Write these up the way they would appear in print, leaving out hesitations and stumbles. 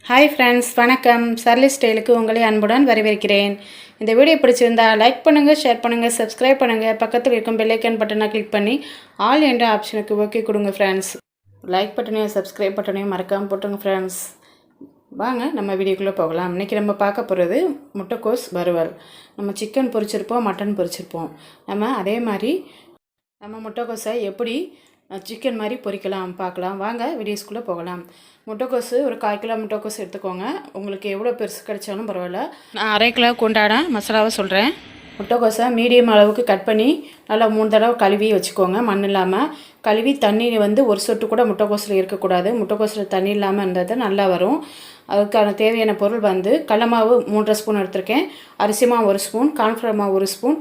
Hi friends, வணக்கம். Surely ஸ்டைலுக்கு உங்களை அன்புடன் வரவேற்கிறேன். இந்த வீடியோ பிடிச்சிருந்தால் லைக் பண்ணுங்கள், ஷேர் பண்ணுங்கள், சப்ஸ்கிரைப் பண்ணுங்கள். பக்கத்தில் இருக்கும் பெல் ஐக்கான் பட்டனை கிளிக் பண்ணி ஆல் என்ற ஆப்ஷனுக்கு ஓகே கொடுங்க ஃப்ரெண்ட்ஸ். லைக் பட்டனையும் சப்ஸ்கிரைப் பட்டனையும் மறக்காமல் போட்டுங்க ஃப்ரெண்ட்ஸ். வாங்க நம்ம வீடியோக்குள்ளே போகலாம். இன்றைக்கி நம்ம பார்க்க போகிறது முட்டைக்கோஸ் வறுவல். நம்ம சிக்கன் பொரிச்சிருப்போம், மட்டன் பொரிச்சிருப்போம். நம்ம அதே மாதிரி நம்ம முட்டைக்கோஸை எப்படி சிக்கன் மாதிரி பொரிக்கலாம் பார்க்கலாம். வாங்க வீடியோஸ்குள்ளே போகலாம். முட்டைக்கோசு ஒரு 1/4 கிலோ முட்டைக்கோசு எடுத்துக்கோங்க. உங்களுக்கு எவ்வளோ பெருசு கிடைச்சாலும் பரவாயில்ல. நான் 1/2 கிலோவுக்கு உண்டான மசாலாவை சொல்கிறேன். முட்டைக்கோசை மீடியம் அளவுக்கு கட் பண்ணி நல்லா 3 தடவை கழுவி வச்சுக்கோங்க. மண் இல்லாமல் கழுவி. தண்ணி ஒரு சொட்டு கூட முட்டைக்கோசில் இருக்கக்கூடாது. முட்டைக்கோசில் தண்ணி இல்லாமல் இருந்தது நல்லா வரும். அதுக்கான தேவையான பொருள் கடலை மாவு 3.5 ஸ்பூன் எடுத்திருக்கேன். அரிசி மாவு 1 ஸ்பூன், கார்ன்ஃப்ளவர் மாவு 1 ஸ்பூன்,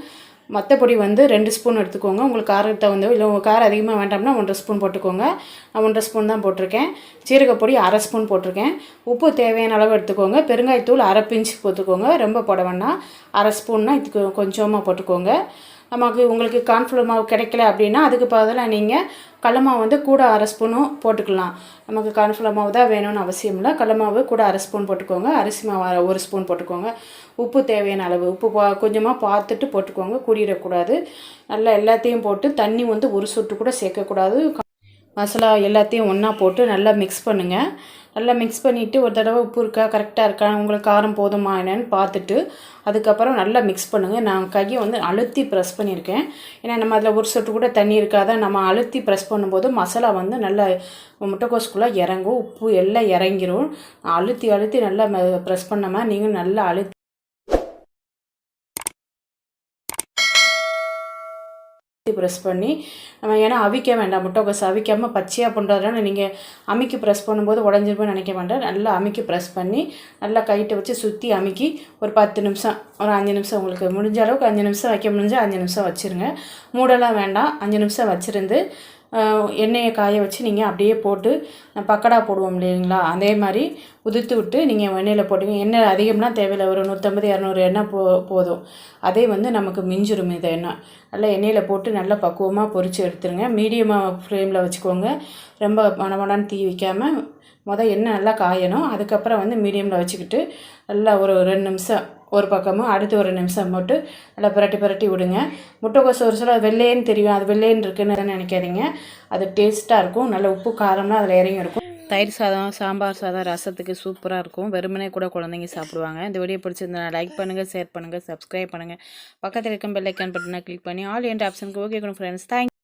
மற்றபடி 2 ஸ்பூன் எடுத்துக்கோங்க. உங்களுக்கு காரத்தை இல்லை உங்கள் காரம் அதிகமாக வேண்டாம்னா 1.5 ஸ்பூன் போட்டுக்கோங்க. நான் 1.5 ஸ்பூன் தான் போட்டிருக்கேன். சீரகப்பொடி 1/2 ஸ்பூன் போட்டிருக்கேன். உப்பு தேவையான அளவு எடுத்துக்கோங்க. பெருங்காயத்தூள் 1/2 பிஞ்ச் போட்டுக்கோங்க. ரொம்ப போட வேண்டாம். 1/2 ஸ்பூன்னா இதுக்கு கொஞ்சமாக போட்டுக்கோங்க. உங்களுக்கு கார்ன்ஃப்ளவர் மாவு கிடைக்கல அப்படின்னா அதுக்கு பதிலாக நீங்கள் கடல மாவு கூட 1/2 ஸ்பூனும் போட்டுக்கலாம். நமக்கு கார்ன்ஃப்ளவர் மாவு தான் வேணும்னு அவசியம் இல்லை. கடல மாவு கூட 1/2 ஸ்பூன் போட்டுக்கோங்க. அரிசி மாவு 1 ஸ்பூன் போட்டுக்கோங்க. உப்பு தேவையான அளவு உப்பு கொஞ்சமாக பார்த்துட்டு போட்டுக்கோங்க, கூடிடக்கூடாது. நல்லா எல்லாத்தையும் போட்டு தண்ணி 1 சொட்டு கூட சேர்க்கக்கூடாது. மசாலா எல்லாத்தையும் ஒன்றா போட்டு நல்லா மிக்ஸ் பண்ணுங்கள். நல்லா மிக்ஸ் பண்ணிவிட்டு ஒரு தடவை உப்பு இருக்கா, கரெக்டாக இருக்கா, உங்களுக்கு காரம் போதுமா என்னன்னு பார்த்துட்டு அதுக்கப்புறம் நல்லா மிக்ஸ் பண்ணுங்கள். நான் கையை அழுத்தி ப்ரெஸ் பண்ணியிருக்கேன். ஏன்னா நம்ம அதில் 1 சொட்டு கூட தண்ணி இருக்காத. நம்ம அழுத்தி ப்ரெஸ் பண்ணும்போது மசாலா நல்லா முட்டைக்கோசுக்குள்ளே இறங்கும். உப்பு எல்லாம் இறங்கிரும். அழுத்தி அழுத்தி நல்லா ப்ரெஸ் பண்ணாமல் நீங்கள் நல்லா அழுத்தி ப்ரெஸ் பண்ணி நம்ம ஏன்னா அவிக்க வேண்டாம். முட்டைக்கோசு அவிக்காமல் பச்சையாக பண்ணுறதுனால நீங்கள் அமுக்கி ப்ரெஸ் பண்ணும்போது உடஞ்சிருப்போன்னு நினைக்க வேண்டாம். நல்லா அமுக்கி ப்ரெஸ் பண்ணி நல்லா கைட்டை வச்சு சுற்றி அமுக்கி ஒரு 10 நிமிஷம், ஒரு 5 நிமிஷம் உங்களுக்கு முடிஞ்ச அளவுக்கு 5 நிமிஷம் வைக்க முடிஞ்சால் 5 நிமிஷம் வச்சுருங்க. மூடலாம் வேண்டாம். 5 நிமிஷம் வச்சுருந்து எண்ணெயை காய வச்சு நீங்கள் அப்படியே போட்டு பக்கடா போடுவோம் இல்லைங்களா, அதே மாதிரி உதிர்த்து விட்டு நீங்கள் எண்ணெயில் போட்டுங்க. எண்ணெய் அதிகம்னா தேவையில்லை. ஒரு 150-200 எண்ணெய் போதும். அதே நமக்கு மிஞ்சிரும். இதை எண்ணெய் நல்லா எண்ணெயில் போட்டு நல்லா பக்குவமாக பொரித்து எடுத்துருங்க. மீடியமாக ஃப்ளேமில் வச்சுக்கோங்க. ரொம்ப மணமணன்னு தீ வைக்காமல் எண்ணெய் நல்லா காயணும். அதுக்கப்புறம் மீடியமில் வச்சுக்கிட்டு நல்லா ஒரு 2 நிமிஷம் ஒரு பக்கமும் அடுத்து ஒரு 2 நிமிஷம் போட்டு நல்லா புரட்டி விடுங்க. முட்டைக்கோசு ஒரு சில வெள்ளையன்னு தெரியும், அது வெள்ளையன்னு இருக்குன்னு நினைக்காதீங்க. அது டேஸ்ட்டாக இருக்கும். நல்ல உப்பு காரம்லாம் அதில் இறங்கி இருக்கும். தயிர் சாதம், சாம்பார் சாதம், ரசத்துக்கு சூப்பராக இருக்கும். வெறுமனே கூட குழந்தைங்க சாப்பிடுவாங்க. இந்த வீடியோ பிடிச்சிருந்தா லைக் பண்ணுங்கள், ஷேர் பண்ணுங்கள், சப்ஸ்கிரைப் பண்ணுங்கள். பக்கத்தில் இருக்கும் பெல் ஐக்கான் பட்டனை கிளிக் பண்ணி ஆல் என்ற ஆப்ஷனுக்கு ஓகே கொடுங்க ஃப்ரெண்ட்ஸ். தேங்க்ஸ்.